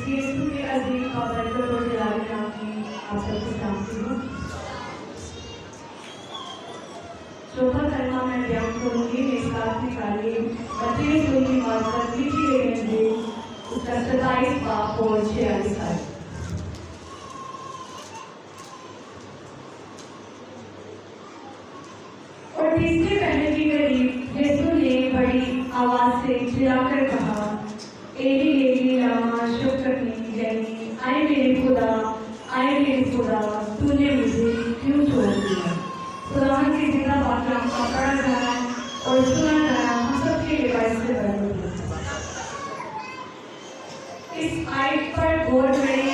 यीशु के अजीम और बरकत और जलाली नाम की आप सबको जानती हूँ। चौथा कलमा मैं बयान करूँगी, मेरे साथ निकालिए। मत्ती की मार्फत लिखी गई इंजील उसका 27 बाब और 46 आयत। और तीसरे पहर के करीब यीशु ने बड़ी आवाज से चिल्लाकर कहा, एली एली लामा शबक्तनी, यानी आए मेरे खुदा तूने मुझे क्यों छोड़ दिया। खुदा की जिंदा वाक्य का पढ़ा जाना और सुना जाना हम सबके लिए बाइस से बरकत है। इस आयत पर गौर करें,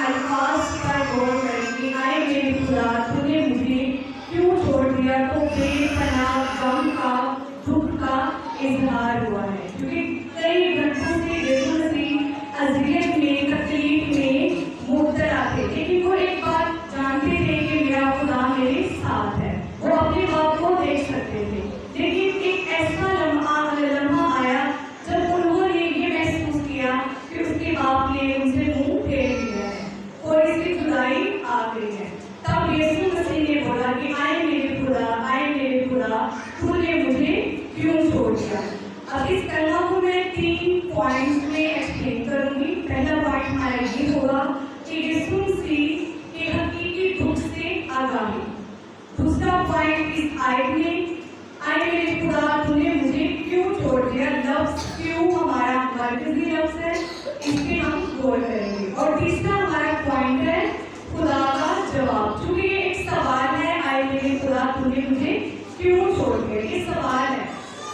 अल्फाज पर गौर करें कि आए मेरे खुदा तूने मुझे क्यों छोड़ दिया। तो बेपनाह गम का, दुख का इजहार हुआ है, क्योंकि कई घंटों से यीशु मसीह अज़ियत में, तकलीफ में मुब्तला थे, लेकिन वो एक बात जानते थे कि मेरा खुदा मेरे साथ है। वो अपने बाप को देख सकते थे, लेकिन एक ऐसा लम्हा आया जब उन्होंने ये महसूस किया कि उसके बाप ने उनसे मुंह फेर लिया है और इसकी जुदाई आ गई है। तब यीशु मसीह ने बोला कि आए मेरे खुदा तूने मुझे क्यों छोड़ दिया। अब इस कलमा को मैं 3 पॉइंट्स में एक्सप्लेन करूंगी। पहला पॉइंट हमारा ये होगा कि यीशु मसीह के हकीकी दुख से आगाही। दूसरा पॉइंट इस आयत में, आए मेरे खुदा तूने मुझे क्यों छोड़ दिया, लफ्ज क्यों हमारा मरकजी लफ्ज है, इस पे हम गौर करेंगे। और तीसरा हमारा पॉइंट है खुदा का जवाब, क्योंकि ये एक सवाल है, आए मेरे खुदा तूने मुझे क्यों छोड़ दिया, ये सवाल है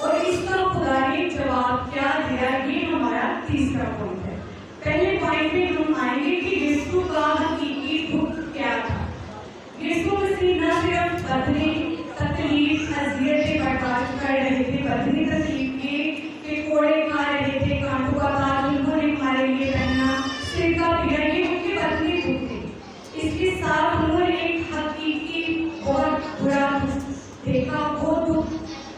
और इसका खुदा ने जवाब क्या दिया, ये हमारा तीसरा पॉइंट है। पहले पॉइंट में हम आएंगे कि यीशु का हकीकी दुख क्या था। यीशु मसीह न सिर्फ बदनी तकलीफ अज़ियतें बर्दाश्त कर रहे थे, बदनी तकलीफ के कोड़े खा रहे थे, कांटों का ताज उन्होंने हमारे लिए पहना, सिर का पीड़ा, ये उनके बदनी दुख थे। इसके साथ उन्होंने एक हकीकी बहुत बुरा दुख देखा, वो दुख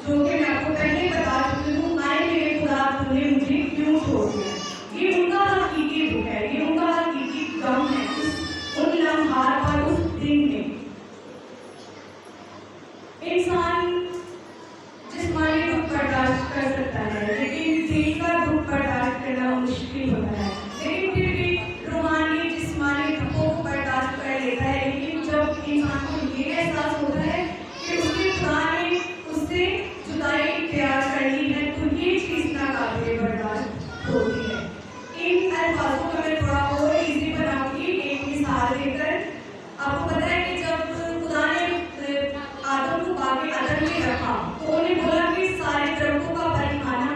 जो कि मैं आपको पहले बता चुकी हूँ, आए मेरे खुदा तूने मुझे क्यों छोड़ दिया। ये उनका हकीकी दुख है, ये उनका हकीकी गम है उन लम्हात पर, उस दिन में। इंसान जिस्मानी दुख बर्दाश्त कर सकता है, लेकिन दिल का दुख बर्दाश्त करना मुश्किल होता है। लेकिन फिर भी रूहानी जिस्मानी दुखों को बर्दाश्त कर लेता है, लेकिन जब इंसान को ये एहसास होता है कि उसके खुदा ने उससे जुदाई प्यार कर ली है, तो ये चीज नाकाबिले बर्दाश्त होती है। इन अल्फाजों को मैं थोड़ा और इजी बनाऊंगी एक मिसाल देकर। आपको पता है कि जब खुदा ने आदम को बागे अदन में रखा तो उन्हें बोला कि सारे दरख्तों का फल खाना,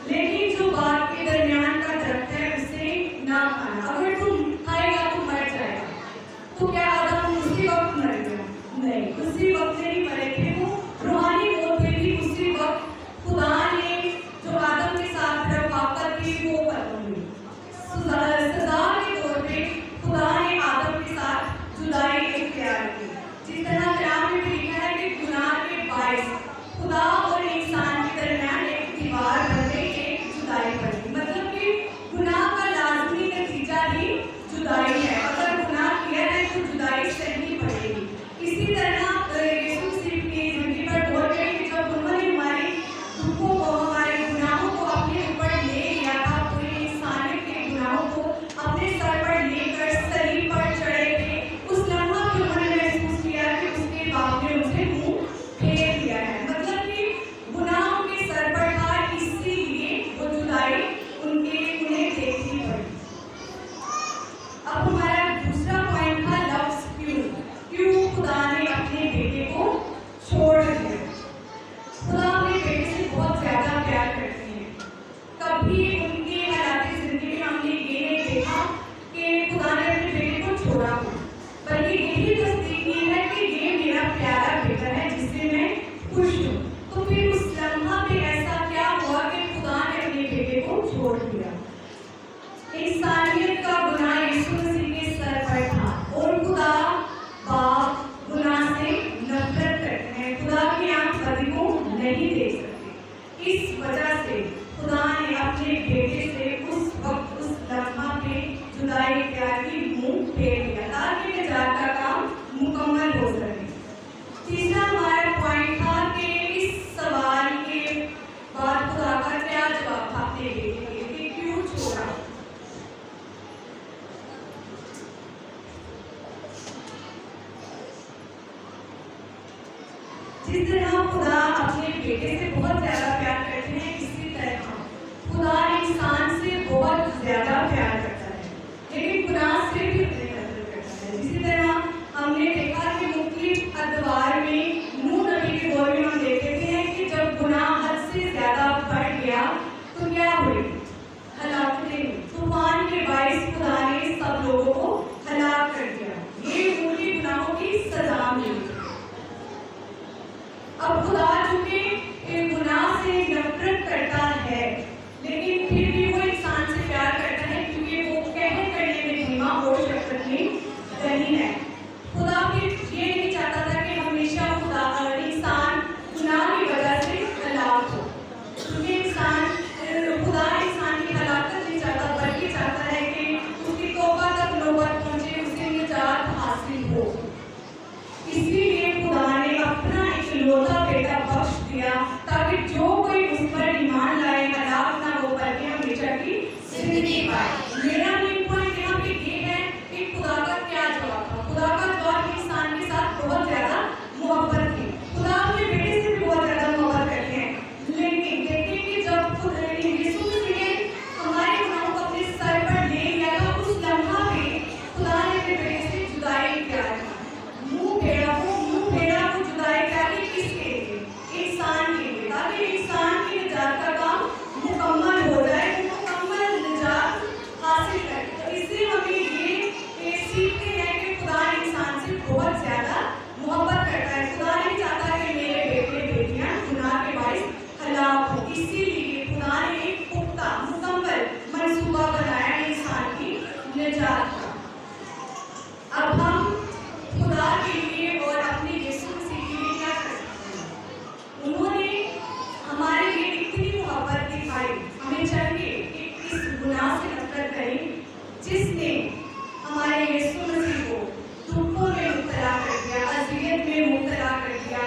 लेकिन जो बाग के दरमियान का दरख्त है उसे ना खाना, अगर तुम खाएगा तो मर जाएगा। तो क्या आदम उसी वक्त मर गया? नहीं, उसी वक्त नहीं मरे थे, वो रूहानी मौत हुई थी उसी वक्त। खुदा ने जो आदम के साथ रफ़ाक़त की वो खत्म हुई। सजा के तौर पे खुदा ने आदम के साथ जुदाई इख्तियार की। जिस तरह कलाम में लिखा है कि गुनाह के बाइस खुदा और इंसान के दरमियान एक दीवार बन गई, एक जुदाई बन गई। मतलब कि गुनाह का लाजमी नतीजा ही जुदाई है, अगर गुनाह किया है तो जुदाई सहनी पड़ेगी। इसी तरह यीशु मसीह की जिंदगी पर गौर करें कि जब उन्होंने हमारे दुखों को, हमारे गुनाहों को अपने ऊपर ले लिया था, पूरे इंसानियत के गुनाहों को अपने सर पर लेकर सलीब पर चढ़े थे, उस लम्हा में उन्होंने महसूस किया कि उसके बाप ने उनसे मुंह फेर लिया है। मतलब कि गुनाह उनके सर पर था, इसीलिए वो जुदाई उन्हें देखनी पड़ी। अब हमारा दूसरा पॉइंट था लफ्ज क्यों खुदा ने अपने बेटे को छोड़ दिया। खुदा अपने बेटे से बहुत ज्यादा प्यार करते हैं। कभी उनके हालात जिंदगी में हमने ये नहीं देखा कि खुदा ने अपने बेटे को छोड़ा हो, बल्कि यही तस्दीक की है कि ये मेरा प्यारा बेटा है जिससे मैं खुश हूँ। तो फिर उस लम्हा पे ऐसा क्या हुआ कि खुदा ने अपने बेटे को छोड़ दिया। इंसानियत का गुनाह यीशु मसीह के सर पर था और खुदा बाप गुनाह से नफरत करते हैं, खुदा की आंख बदी को नहीं देख सकते। इस वजह से खुदा ने अपने बेटे से उस वक्त, उस लम्हा पे जिस तरह खुदा अपने बेटे से बहुत ज़्यादा प्यार करते हैं, इसी तरह खुदा इंसान से बहुत ज़्यादा प्यार करता है, लेकिन गुनाह से भी अपने कदर करता है। इसी तरह हमने देखा कि मुख्तलिफ अदवार में नूह नबी के दौर में हम देखते हैं कि जब गुनाह हद से ज़्यादा बढ़ गया तो क्या हुई? हलाकतें। तूफान के बाइस खुदा ने सब लोगों को हलाक कर दिया। ये उनके गुनाहों की सजा मिली। अब खुदा चूंकि गुनाह से नफरत करता है, लेकिन फिर भी वो इंसान से प्यार करता है, क्योंकि वो कहर करने में धीमा और शफकत में धनी है। खुदा फिर ये नहीं चाहता था कि हमेशा इंसान गुनाह की वजह से हलाक हो, क्योंकि खुदा इंसान की हलाकत नहीं चाहता, बल्कि चाहता है कि उसकी तौबा तक नौबत पहुंचे, उसे निजात हासिल हो। इसीलिए खुदा ने अपना इकलौता बेटा बख्श दिया, ताकि जो कोई उस पर ईमान लाए हलाक ना हो, बल्कि हमेशा की जिंदगी पाए। मेरा मेन पॉइंट यहाँ पे ये है कि खुदा का क्या जवाब था। खुदा का जवाब इंसान के साथ बहुत ज्यादा मोहब्बत थी। खुदा अपने बेटे से भी बहुत ज्यादा मोहब्बत करते हैं, लेकिन देखिए कि जब यीशु मसीह ने हमारे गुनाहों को अपने सर पर ले लिया था, उस लम्हा पे खुदा ने अपने बेटे से जुदाई किया था। मुंह फेरा को जुदाई किया कि किसके लिए? इंसान के लिए, ताकि इंसान की निजात का काम मुकम्मल हो जाए, मुकम्मल निजात हासिल करे। तो इससे हमें ये सीखते हैं कि खुदा इंसान से बहुत ज्यादा मोहब्बत करता है। खुदा नहीं चाहता कि मेरे बेटे बेटियां गुनाह के बाइस हलाक हो। इसीलिए खुदा ने एक पुख्ता मुकम्मल मंसूबा बनाया इंसान की निजात का। अब हम खुदा के लिए और अपने यीशु मसीह के लिए क्या कर सकते हैं? उन्होंने हमारे लिए इतनी मोहब्बत दिखाई, हमें चाहिए कि इस गुनाह से नफरत करें जिसने हमारे यीशु मसीह को दुखों में मुब्तला कर दिया, अज़ियत में मुब्तला कर दिया,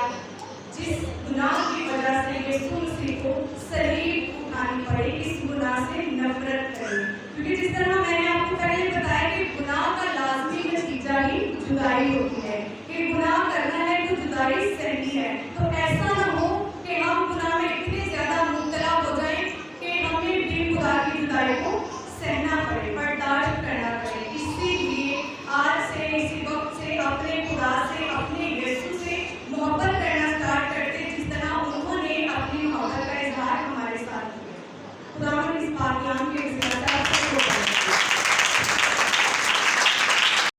जिस गुनाह की वजह से यीशु मसीह को सलीब उठानी पड़ी। इस गुनाह से नफरत करें, क्योंकि जिस तरह मैंने आपको पहले बताया कि गुनाह का लाजमी नतीजा ही जुदाई होती है, कि गुनाह करना है तो जुदाई सहनी है। तो ऐसा ना हो कि हम गुनाह में इतने ज्यादा मुब्तला हो जाएं कि हमें भी खुदा की जुदाई को सहना पड़े, बर्दाश्त करना पड़े। इसीलिए आज से, इसी वक्त से अपने खुदा से, अपने यीशु से मोहब्बत करना स्टार्ट करते, जिस तरह उन्होंने अपनी मोहब्बत का इजहार हमारे साथ किया। खुदा इस बात के